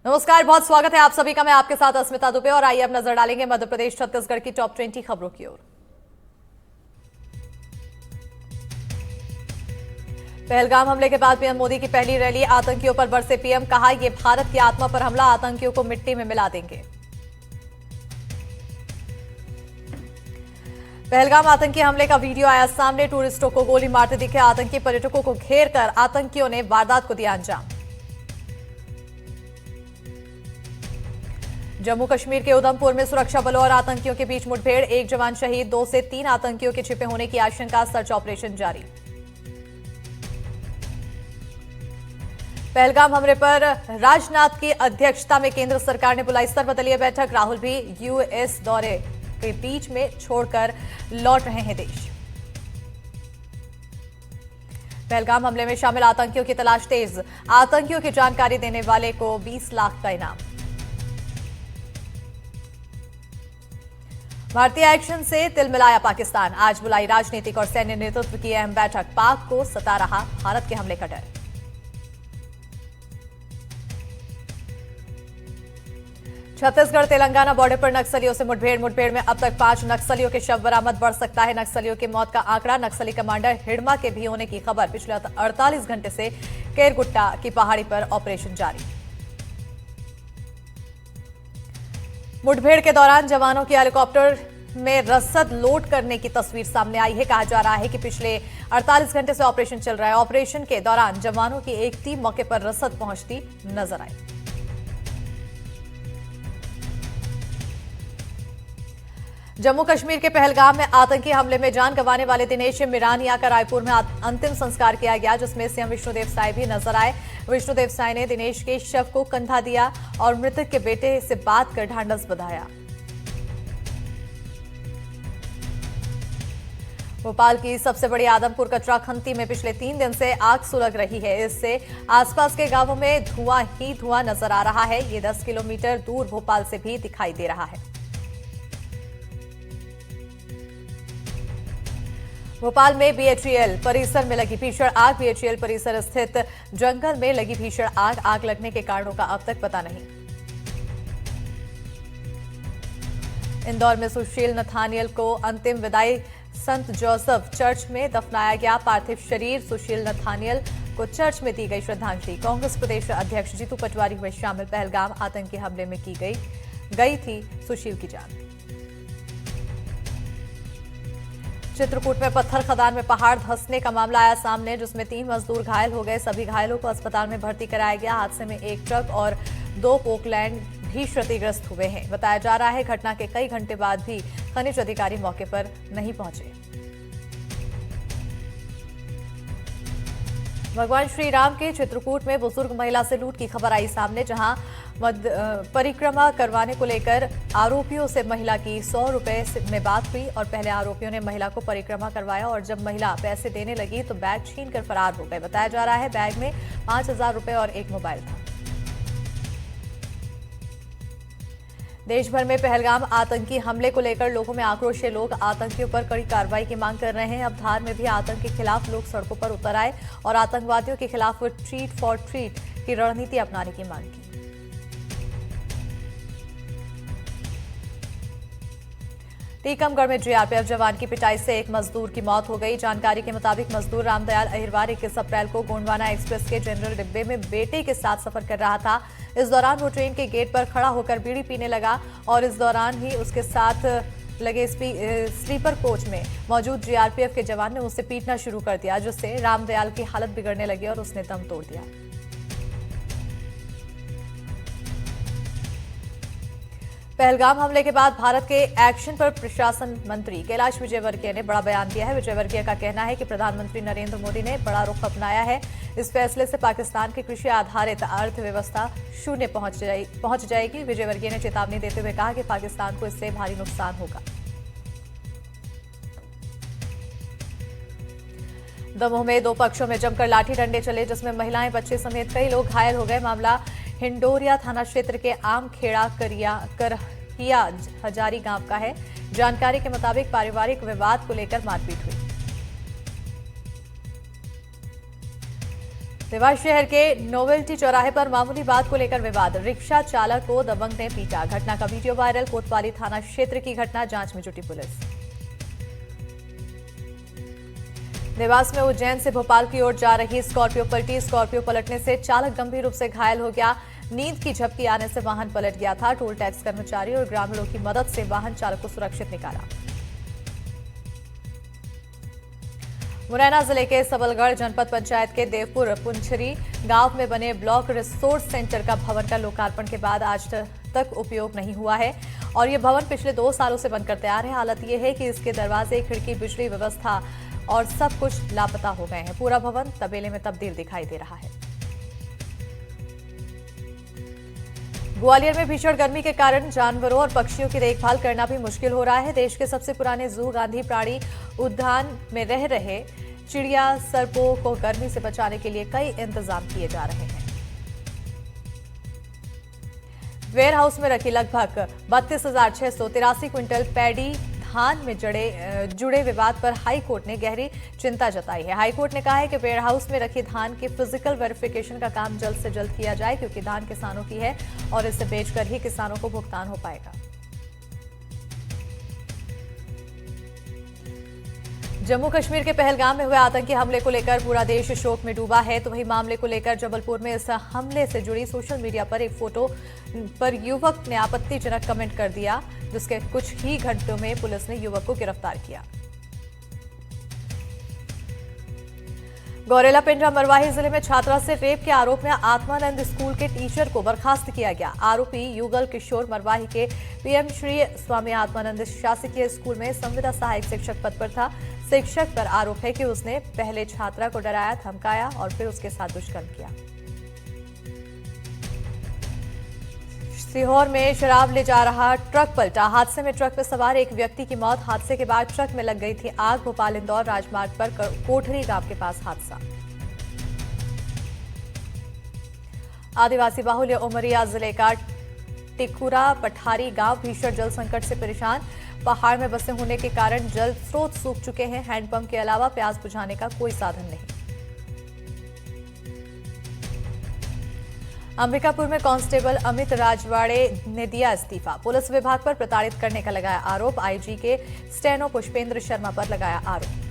नमस्कार, बहुत स्वागत है आप सभी का। मैं आपके साथ अस्मिता दुबे और आइए अब नजर डालेंगे मध्य प्रदेश छत्तीसगढ़ की टॉप 20 खबरों की ओर। पहलगाम हमले के बाद पीएम मोदी की पहली रैली, आतंकियों पर बरसे पीएम, कहा यह भारत की आत्मा पर हमला, आतंकियों को मिट्टी में मिला देंगे। पहलगाम आतंकी हमले का वीडियो आया सामने, टूरिस्टों को गोली मारते दिखे आतंकी, पर्यटकों को घेर कर आतंकियों ने वारदात को दिया अंजाम। जम्मू कश्मीर के उधमपुर में सुरक्षा बलों और आतंकियों के बीच मुठभेड़, एक जवान शहीद, 2 से 3 आतंकियों के छिपे होने की आशंका, सर्च ऑपरेशन जारी। पहलगाम हमले पर राजनाथ की अध्यक्षता में केंद्र सरकार ने बुलाई सर्वदलीय बैठक, राहुल भी यूएस दौरे के बीच में छोड़कर लौट रहे हैं देश। पहलगाम हमले में शामिल आतंकियों की तलाश तेज, आतंकियों की जानकारी देने वाले को 20 लाख का इनाम। भारतीय एक्शन से तिलमिलाया पाकिस्तान, आज बुलाई राजनीतिक और सैन्य नेतृत्व की अहम बैठक, पाक को सता रहा भारत के हमले का डर। छत्तीसगढ़ तेलंगाना बॉर्डर पर नक्सलियों से मुठभेड़ में अब तक 5 नक्सलियों के शव बरामद, बढ़ सकता है नक्सलियों की मौत का आंकड़ा। नक्सली कमांडर हिड़मा के भी होने की खबर, पिछले 48 घंटे से केरगुट्टा की पहाड़ी पर ऑपरेशन जारी। मुठभेड़ के दौरान जवानों की हेलीकॉप्टर में रसद लोड करने की तस्वीर सामने आई है। कहा जा रहा है कि पिछले 48 घंटे से ऑपरेशन चल रहा है। ऑपरेशन के दौरान जवानों की एक टीम मौके पर रसद पहुंचती नजर आई। जम्मू कश्मीर के पहलगाम में आतंकी हमले में जान गंवाने वाले दिनेश मिरानिया का रायपुर में अंतिम संस्कार किया गया, जिसमें सीएम विष्णुदेव साय भी नजर आए। विष्णुदेव साय ने दिनेश के शव को कंधा दिया और मृतक के बेटे से बात कर ढांढस बंधाया। भोपाल की सबसे बड़ी आदमपुर कचरा खंती में पिछले 3 दिन से आग सुलग रही है। इससे आसपास के गांवों में धुआं ही धुआं नजर आ रहा है। ये 10 किलोमीटर दूर भोपाल से भी दिखाई दे रहा है। भोपाल में बीएचईएल परिसर में लगी भीषण आग, बीएचईएल परिसर स्थित जंगल में लगी भीषण आग लगने के कारणों का अब तक पता नहीं। इंदौर में सुशील नथानियल को अंतिम विदाई, संत जोसेफ चर्च में दफनाया गया पार्थिव शरीर, सुशील नथानियल को चर्च में दी गई श्रद्धांजलि। कांग्रेस प्रदेश अध्यक्ष जीतू पटवारी हुए शामिल, पहलगाम आतंकी हमले में गई थी सुशील की जान। चित्रकूट में पत्थर खदान में पहाड़ धंसने का मामला आया सामने, जिसमें 3 मजदूर घायल हो गए। सभी घायलों को अस्पताल में भर्ती कराया गया। हादसे में एक ट्रक और 2 पोकलैंड भी क्षतिग्रस्त हुए हैं। बताया जा रहा है घटना के कई घंटे बाद भी खनिज अधिकारी मौके पर नहीं पहुंचे। भगवान श्री राम के चित्रकूट में बुजुर्ग महिला से लूट की खबर आई सामने, जहां परिक्रमा करवाने को लेकर आरोपियों से महिला की 100 रुपए में बात हुई और पहले आरोपियों ने महिला को परिक्रमा करवाया और जब महिला पैसे देने लगी तो बैग छीनकर फरार हो गए। बताया जा रहा है बैग में 5000 रुपए और एक मोबाइल था। देश भर में पहलगाम आतंकी हमले को लेकर लोगों में आक्रोश है। लोग आतंकियों पर कड़ी कार्रवाई की मांग कर रहे हैं। अब धार में भी आतंक के खिलाफ लोग सड़कों पर उतर आए और आतंकवादियों के खिलाफ ट्रीट फॉर ट्रीट की रणनीति अपनाने की मांग की। टीकमगढ़ में जीआरपीएफ जवान की पिटाई से एक मजदूर की मौत हो गई। जानकारी के मुताबिक मजदूर रामदयाल अहिरवार 21 अप्रैल को गोंडवाना एक्सप्रेस के जनरल डिब्बे में बेटे के साथ सफर कर रहा था। इस दौरान वो ट्रेन के गेट पर खड़ा होकर बीड़ी पीने लगा और इस दौरान ही उसके साथ लगे स्लीपर कोच में मौजूद जीआरपीएफ के जवान ने उसे पीटना शुरू कर दिया, जिससे रामदयाल की हालत बिगड़ने लगी और उसने दम तोड़ दिया। पहलगाम हमले के बाद भारत के एक्शन पर प्रशासन मंत्री कैलाश विजयवर्गीय ने बड़ा बयान दिया है। विजयवर्गीय का कहना है कि प्रधानमंत्री नरेंद्र मोदी ने बड़ा रुख अपनाया है। इस फैसले से पाकिस्तान की कृषि आधारित अर्थव्यवस्था शून्य पहुंच जाएगी। विजयवर्गीय ने चेतावनी देते हुए कहा कि पाकिस्तान को इससे भारी नुकसान होगा। दमोह में 2 पक्षों में जमकर लाठी डंडे चले, जिसमें महिलाएं, बच्चे समेत कई लोग घायल हो गए। मामला हिंडोरिया थाना क्षेत्र के आमखेड़ा करहिया हजारी गांव का है। जानकारी के मुताबिक पारिवारिक विवाद को लेकर मारपीट हुई। देवास शहर के नोवेल्टी चौराहे पर मामूली बात को लेकर विवाद। रिक्शा चालक को दबंग ने पीटा। घटना का वीडियो वायरल। कोतवाली थाना क्षेत्र की घटना, जांच में जुटी पुलिस। देवास में उज्जैन से भोपाल की ओर जा रही स्कॉर्पियो पलटी। स्कॉर्पियो पलटने से चालक गंभीर रूप से घायल हो गया। नींद की झपकी आने से वाहन पलट गया था। टोल टैक्स कर्मचारी और ग्रामीणों की मदद से वाहन चालक को सुरक्षित निकाला। मुरैना जिले के सबलगढ़ जनपद पंचायत के देवपुर पुंछरी गांव में बने ब्लॉक रिसोर्स सेंटर का भवन का लोकार्पण के बाद आज तक उपयोग नहीं हुआ है और ये भवन पिछले 2 सालों से बनकर तैयार है। हालत ये है कि इसके दरवाजे, खिड़की, बिजली व्यवस्था और सब कुछ लापता हो गए हैं। पूरा भवन तबेले में तब्दील दिखाई दे रहा है। ग्वालियर में भीषण गर्मी के कारण जानवरों और पक्षियों की देखभाल करना भी मुश्किल हो रहा है। देश के सबसे पुराने जू गांधी प्राणी उद्यान में रह रहे चिड़िया सर्पों को गर्मी से बचाने के लिए कई इंतजाम किए जा रहे हैं। वेयर हाउस में रखी लगभग 32,683 क्विंटल पैडी धान में जुड़े विवाद पर हाई कोर्ट ने गहरी चिंता जताई है। हाई कोर्ट ने कहा है कि वेयर हाउस में रखी धान की फिजिकल वेरिफिकेशन का काम जल्द से जल्द किया जाए, क्योंकि धान किसानों की है और इसे बेचकर ही किसानों को भुगतान हो पाएगा। जम्मू कश्मीर के पहलगाम में हुए आतंकी हमले को लेकर पूरा देश शोक में डूबा है। तो वहीं मामले को लेकर जबलपुर में इस हमले से जुड़ी सोशल मीडिया पर एक फोटो पर युवक ने आपत्तिजनक कमेंट कर दिया, जिसके कुछ ही घंटों में पुलिस ने युवक को गिरफ्तार किया। गौरेला पिंडरा मरवाही जिले में छात्रा से रेप के आरोप में आत्मानंद स्कूल के टीचर को बर्खास्त किया गया। आरोपी युगल किशोर मरवाही के पीएम श्री स्वामी आत्मानंद शासकीय स्कूल में संविदा सहायक शिक्षक पद पर था। शिक्षक पर आरोप है कि उसने पहले छात्रा को डराया, धमकाया और फिर उसके साथ दुष्कर्म किया। सीहोर में शराब ले जा रहा ट्रक पलटा। हादसे में ट्रक पर सवार एक व्यक्ति की मौत। हादसे के बाद ट्रक में लग गई थी आग। भोपाल इंदौर राजमार्ग पर कोठरी गांव के पास हादसा। आदिवासी बाहुल्य उमरिया जिले का टिकुरा पठारी गांव भीषण जल संकट से परेशान। पहाड़ में बसे होने के कारण जल स्रोत सूख चुके हैं। हैंडपंप के अलावा प्यास बुझाने का कोई साधन नहीं। अंबिकापुर में कांस्टेबल अमित राजवाड़े ने दिया इस्तीफा। पुलिस विभाग पर प्रताड़ित करने का लगाया आरोप। आईजी के स्टेनो पुष्पेंद्र शर्मा पर लगाया आरोप।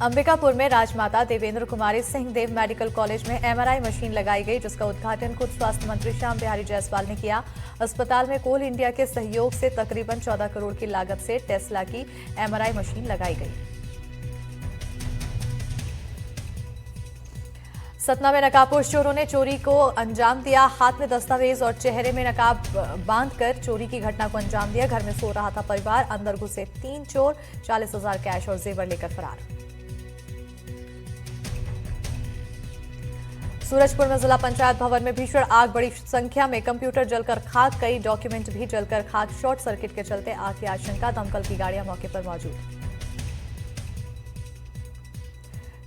अंबिकापुर में राजमाता देवेंद्र कुमारी सिंह देव मेडिकल कॉलेज में एमआरआई मशीन लगाई गई, जिसका उद्घाटन खुद स्वास्थ्य मंत्री श्याम बिहारी जायसवाल ने किया। अस्पताल में कोल इंडिया के सहयोग से तकरीबन 14 करोड़ की लागत से टेस्ला की एमआरआई मशीन लगाई गई। सतना में नकाबपोश चोरों ने चोरी को अंजाम दिया। हाथ में दस्तावेज और चेहरे में नकाब बांधकर चोरी की घटना को अंजाम दिया। घर में सो रहा था परिवार। अंदर घुसे 3 चोर, 40,000 कैश और जेवर लेकर फरार। सूरजपुर में जिला पंचायत भवन में भीषण आग। बड़ी संख्या में कंप्यूटर जलकर खाक, कई डॉक्यूमेंट भी जलकर खाक। शॉर्ट सर्किट के चलते आग की आशंका। दमकल की गाड़ियां मौके पर मौजूद।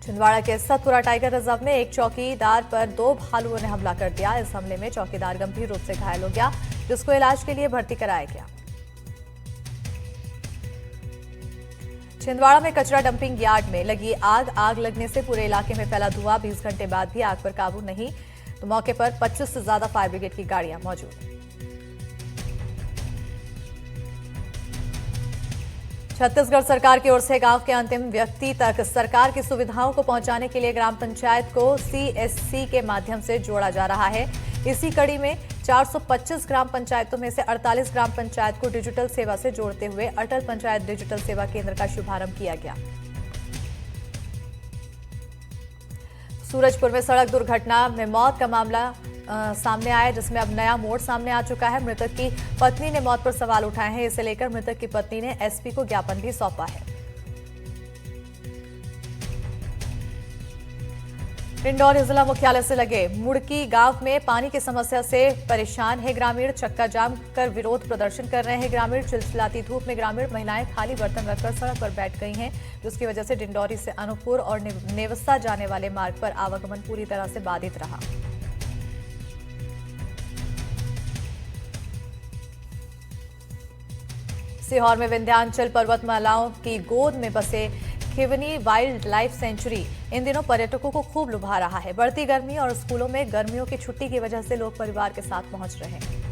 छिंदवाड़ा के सतपुरा टाइगर रिजर्व में एक चौकीदार पर 2 भालुओं ने हमला कर दिया। इस हमले में चौकीदार गंभीर रूप से घायल हो गया, जिसको इलाज के लिए भर्ती कराया गया। छिंदवाड़ा में कचरा डंपिंग यार्ड में लगी आग लगने से पूरे इलाके में फैला धुआं। 20 घंटे बाद भी आग पर काबू नहीं, तो मौके पर 25 से ज्यादा फायर ब्रिगेड की गाड़ियां मौजूद। छत्तीसगढ़ सरकार की ओर से गांव के अंतिम व्यक्ति तक सरकार की सुविधाओं को पहुंचाने के लिए ग्राम पंचायत को सीएससी के माध्यम से जोड़ा जा रहा है। इसी कड़ी में 425 ग्राम पंचायतों में से 48 ग्राम पंचायत को डिजिटल सेवा से जोड़ते हुए अटल पंचायत डिजिटल सेवा केंद्र का शुभारंभ किया गया। सूरजपुर में सड़क दुर्घटना में मौत का मामला सामने आया, जिसमें अब नया मोड़ सामने आ चुका है। मृतक की पत्नी ने मौत पर सवाल उठाए हैं। इसे लेकर मृतक की पत्नी ने एसपी को ज्ञापन भी सौंपा है। डिंडौरी जिला मुख्यालय से लगे मुड़की गांव में पानी की समस्या से परेशान है ग्रामीण। चक्का जाम कर विरोध प्रदर्शन कर रहे हैं ग्रामीण। चिलचिलाती धूप में ग्रामीण महिलाएं खाली बर्तन रखकर सड़क पर बैठ गई हैं, जिसकी वजह से डिंडौरी से अनूपपुर और नेवसा जाने वाले मार्ग पर आवागमन पूरी तरह से बाधित रहा। सीहोर में विंध्याचल पर्वतमालाओं की गोद में बसे खिवनी वाइल्ड लाइफ सेंचुरी इन दिनों पर्यटकों को खूब लुभा रहा है। बढ़ती गर्मी और स्कूलों में गर्मियों की छुट्टी की वजह से लोग परिवार के साथ पहुंच रहे हैं।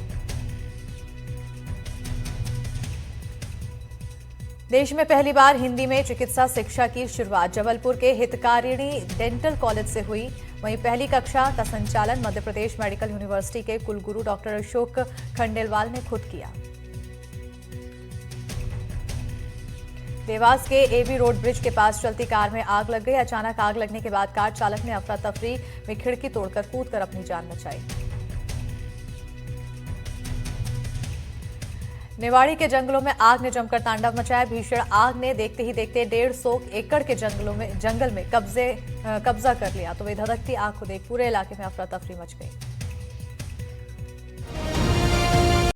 देश में पहली बार हिंदी में चिकित्सा शिक्षा की शुरुआत जबलपुर के हितकारिणी डेंटल कॉलेज से हुई। वहीं पहली कक्षा का संचालन मध्य प्रदेश मेडिकल यूनिवर्सिटी के कुलगुरु डॉक्टर अशोक खंडेलवाल ने खुद किया। देवास के एबी रोड ब्रिज के पास चलती कार में आग लग गई। अचानक आग लगने के बाद कार चालक ने अफरा तफरी में खिड़की तोड़कर कूदकर अपनी जान बचाई। निवाड़ी के जंगलों में आग ने जमकर तांडव मचाया। भीषण आग ने देखते ही देखते 150 एकड़ के जंगल में कब्जा कर लिया। तो वे धधकती आग को देख पूरे इलाके में अफरा तफरी मच गई।